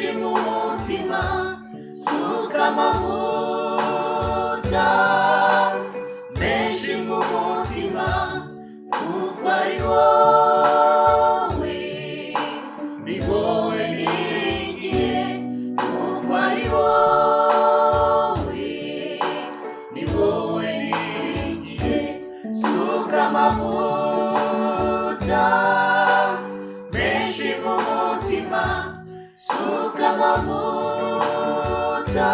menshi mu mutima, suka amavuta menshi mu mutima, kuko ari wowe, ni wowe niringiye, kuko ari wowe, ni wowe niringiye. Suka amavuta menshi mu mutima, suka amavuta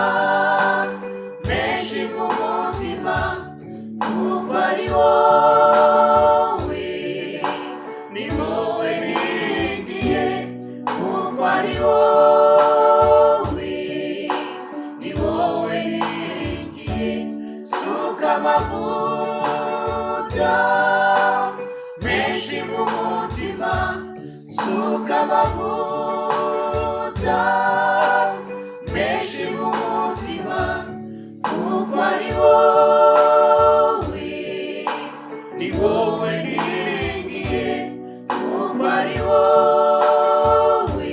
menshi mu mutima, kuko ari wowe, ni wowe niringiye, kuko ari wowe, ni wowe niringiye. Suka amavuta menshi mu mutima, suka amavuta menshi mu mutima, kuko ari wowe, ni wowe niringiye, kuko ari wowe,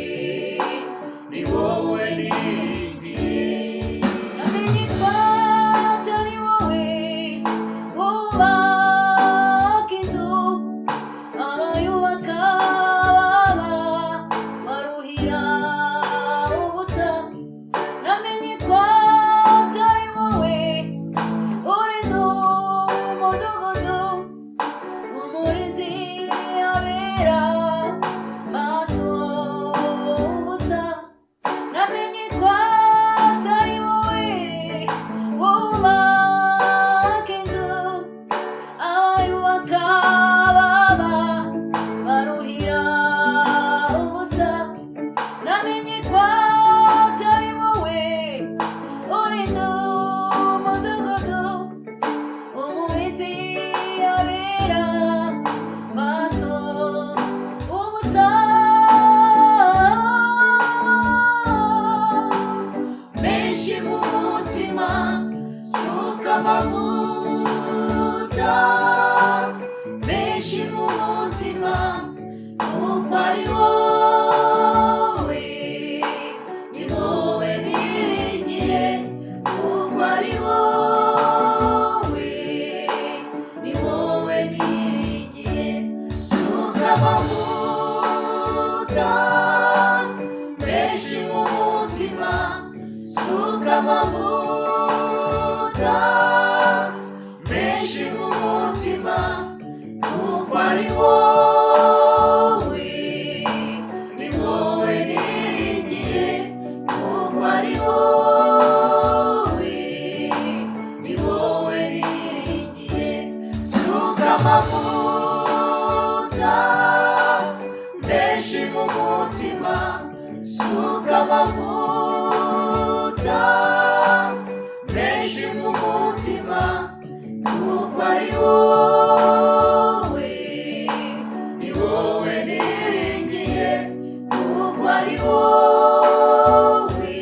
ni wowe niringiye. Namenye ko atari wowe wubaka inzu, abayubaka baruhira ubusa. Namenye ko atari wowe urinda umudugudu, umurinzi abera maso ubusa. Namenye ko atari wowe wubaka inzu, abayubaka baruhira ubusa. Namenye ko atari wowe urinda umudugudu, umurinzi abera maso ubusa. Menshi mu mutima, suka amavuta menshi mu mutima, kuko ari wowe, ni wowe niringiye, kuko ari wowe, ni wowe niringiye. Suka amavuta menshi mu mutima, suka amavuta menshi mu mutima, kuko ari wowe, ni wowe niringiye, kuko ari wowe, ni wowe niringiye. Suka amavuta menshi mu mutima, suka amavuta menshi mu mutima, kuko ari wowe, ni wowe niringiye, kuko ari wowe,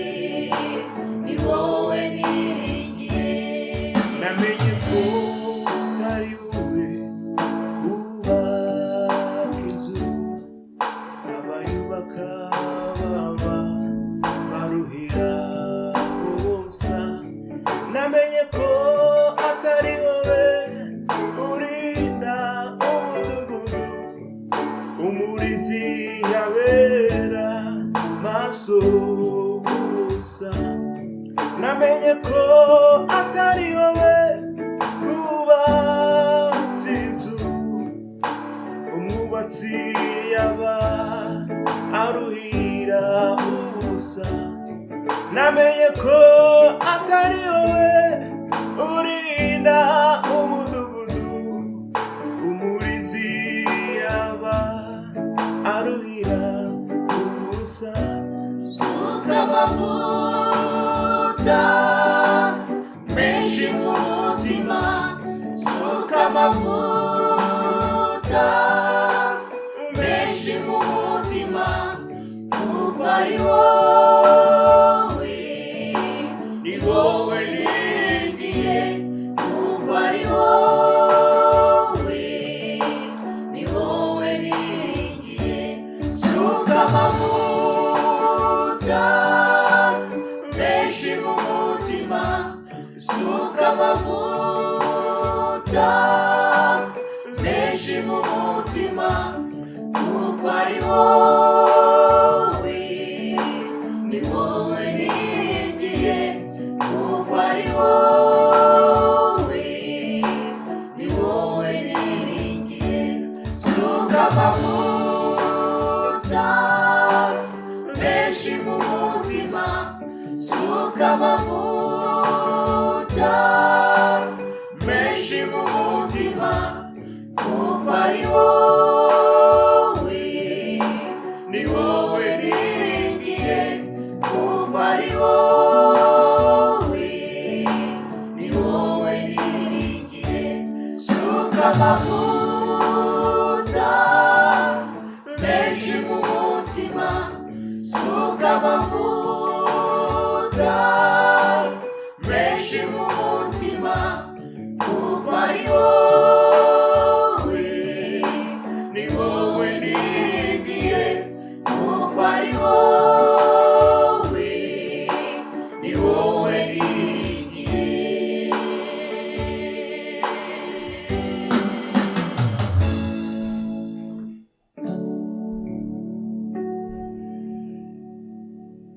ni wowe niringiye. Namenye ko ari wowe wubaka inzu, abayubaka baruhira ubusa. Namenye ko atari wowe urinda umudugudu, umurinzi abera maso ubusa. Namenye ko atari wowe wubatse inzu, umwubatsi yaba aruhira ubusa. Namenye ko atari wowe urinda umudugudu, umurinzi yaba aruhira ubusa. Suka amavuta menshi mu mutima, suka amavuta menshi mu mutima, kuko ari wowe, ni wowe niringiye, kuko ari wowe, ni wowe niringiye. Suka amavuta ari wowe, ni wowe niringiye, kuko ari wowe, ni wowe niringiye. Suka amavuta menshi mu mutima, suka amavuta menshi mu mutima, kuko ari wowe